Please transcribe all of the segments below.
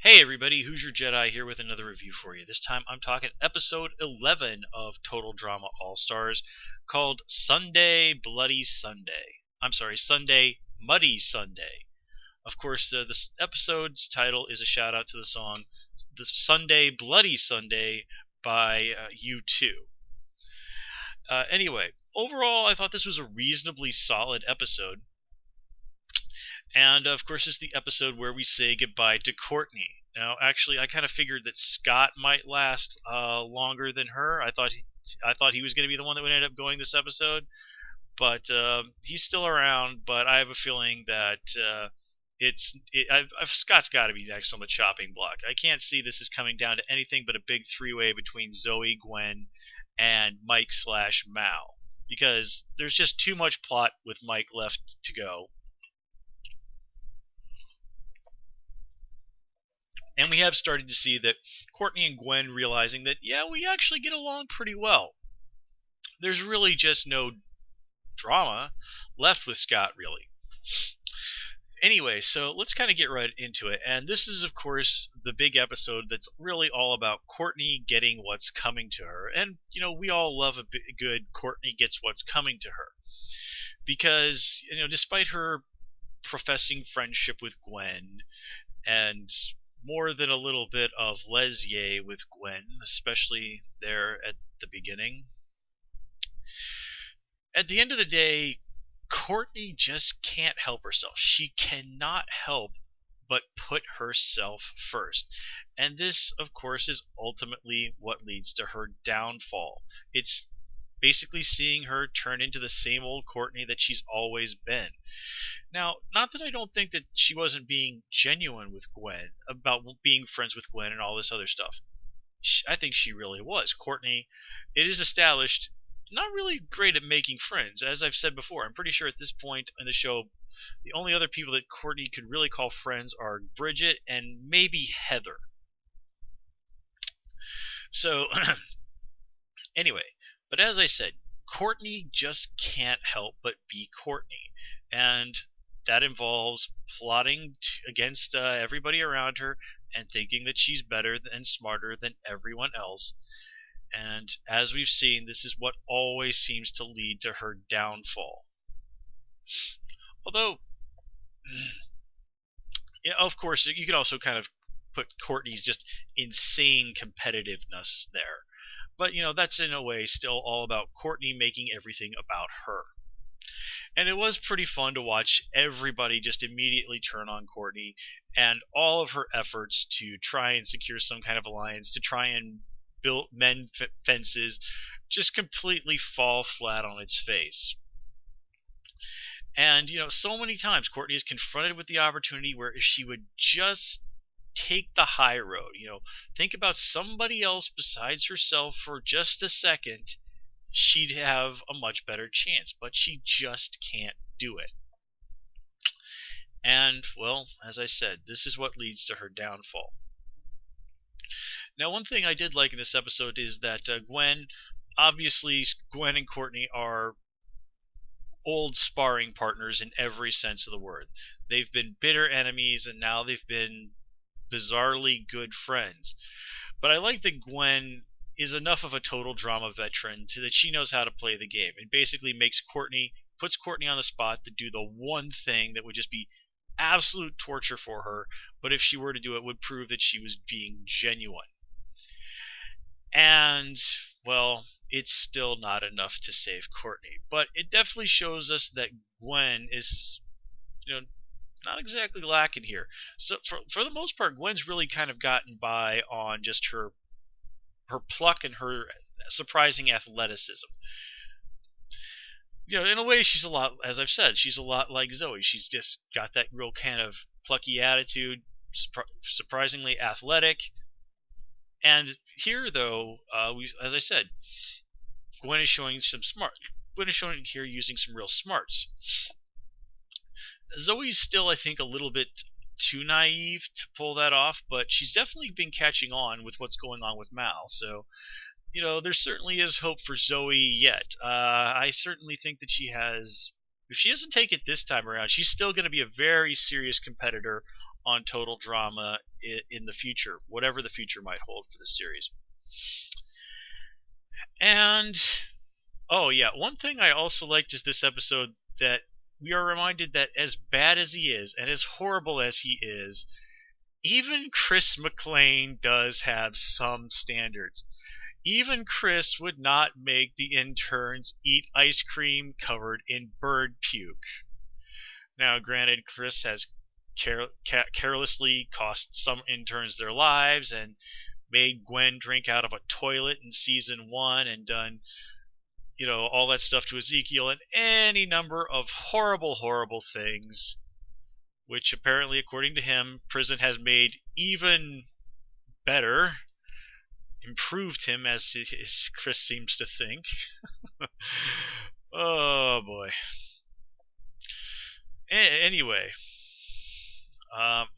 Hey everybody, Who's Your Jedi here with another review for you. This time I'm talking episode 11 of Total Drama All-Stars called Sundae Bloody Sundae. I'm sorry, Sundae Muddy Sundae. Of course, this episode's title is a shout out to the song The Sundae Bloody Sundae by U2. Anyway, overall I thought this was a reasonably solid episode. And of course, it's the episode where we say goodbye to Courtney. Now, actually, I kind of figured that Scott might last longer than her. I thought he was going to be the one that would end up going this episode, but he's still around. But I have a feeling that Scott's got to be next on the chopping block. I can't see this as coming down to anything but a big three-way between Zoe, Gwen, and Mike/Mao, because there's just too much plot with Mike left to go. And we have started to see that Courtney and Gwen realizing that, yeah, we actually get along pretty well. There's really just no drama left with Scott, really. Anyway, so let's kind of get right into it. And this is, of course, the big episode that's really all about Courtney getting what's coming to her. And, we all love a good Courtney gets what's coming to her. Because, despite her professing friendship with Gwen and more than a little bit of Lesye with Gwen, especially there at the beginning. At the end of the day, Courtney just can't help herself. She cannot help but put herself first. And this, of course, is ultimately what leads to her downfall. It's basically seeing her turn into the same old Courtney that she's always been. Now, not that I don't think that she wasn't being genuine with Gwen, about being friends with Gwen and all this other stuff. I think she really was. Courtney, it is established, not really great at making friends. As I've said before, I'm pretty sure at this point in the show, the only other people that Courtney could really call friends are Bridget and maybe Heather. So, anyway, but as I said, Courtney just can't help but be Courtney. And that involves plotting against everybody around her and thinking that she's better and smarter than everyone else. And as we've seen, this is what always seems to lead to her downfall. Although, yeah, of course, you can also kind of put Courtney's just insane competitiveness there. But, that's in a way still all about Courtney making everything about her. And it was pretty fun to watch everybody just immediately turn on Courtney, and all of her efforts to try and secure some kind of alliance, to try and mend fences, just completely fall flat on its face. And, so many times Courtney is confronted with the opportunity where if she would just take the high road, think about somebody else besides herself for just a second, she'd have a much better chance, but she just can't do it. And, well, as I said, this is what leads to her downfall. Now, one thing I did like in this episode is that Gwen and Courtney are old sparring partners in every sense of the word. They've been bitter enemies, and now they've been bizarrely good friends. But I like that Gwen is enough of a total drama veteran that she knows how to play the game, and basically puts Courtney on the spot to do the one thing that would just be absolute torture for her, but if she were to do it, would prove that she was being genuine. And, well, it's still not enough to save Courtney, but it definitely shows us that Gwen is, not exactly lacking here. So for the most part, Gwen's really kind of gotten by on just her pluck and her surprising athleticism. In a way, she's a lot, as I've said, she's a lot like Zoe. She's just got that real kind of plucky attitude, surprisingly athletic. And here, though, as I said, Gwen is showing here using some real smarts. Zoe's still, I think, a little bit too naive to pull that off, but she's definitely been catching on with what's going on with Mal. So, there certainly is hope for Zoe yet. I certainly think that she has, if she doesn't take it this time around, she's still going to be a very serious competitor on Total Drama in the future, whatever the future might hold for this series. And oh yeah, one thing I also liked is this episode that we are reminded that as bad as he is and as horrible as he is, even Chris McLean does have some standards. Even Chris would not make the interns eat ice cream covered in bird puke. Now, granted, Chris has carelessly cost some interns their lives and made Gwen drink out of a toilet in season 1 and done, all that stuff to Ezekiel and any number of horrible, horrible things, which apparently, according to him, prison has made even better, improved him, as Chris seems to think. Oh boy. Anyway, um,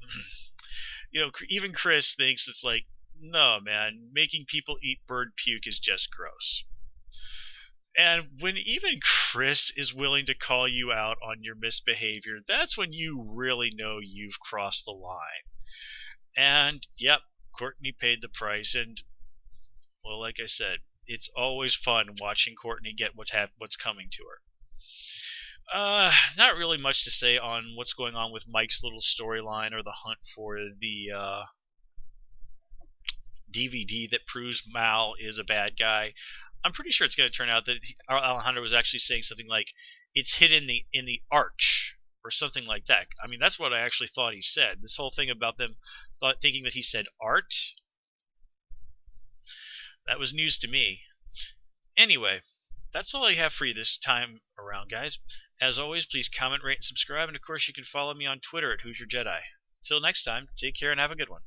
even Chris thinks it's like, no, man, making people eat bird puke is just gross. And when even Chris is willing to call you out on your misbehavior, that's when you really know you've crossed the line. And yep, Courtney paid the price. And well, like I said, it's always fun watching Courtney get what's coming to her. Not really much to say on what's going on with Mike's little storyline or the hunt for the DVD that proves Mal is a bad guy. I'm pretty sure it's going to turn out that Alejandro was actually saying something like, it's hidden in the arch, or something like that. I mean, that's what I actually thought he said. This whole thing about them thinking that he said art, that was news to me. Anyway, that's all I have for you this time around, guys. As always, please comment, rate, and subscribe, and of course you can follow me on Twitter at Who's Your Jedi. Till next time, take care and have a good one.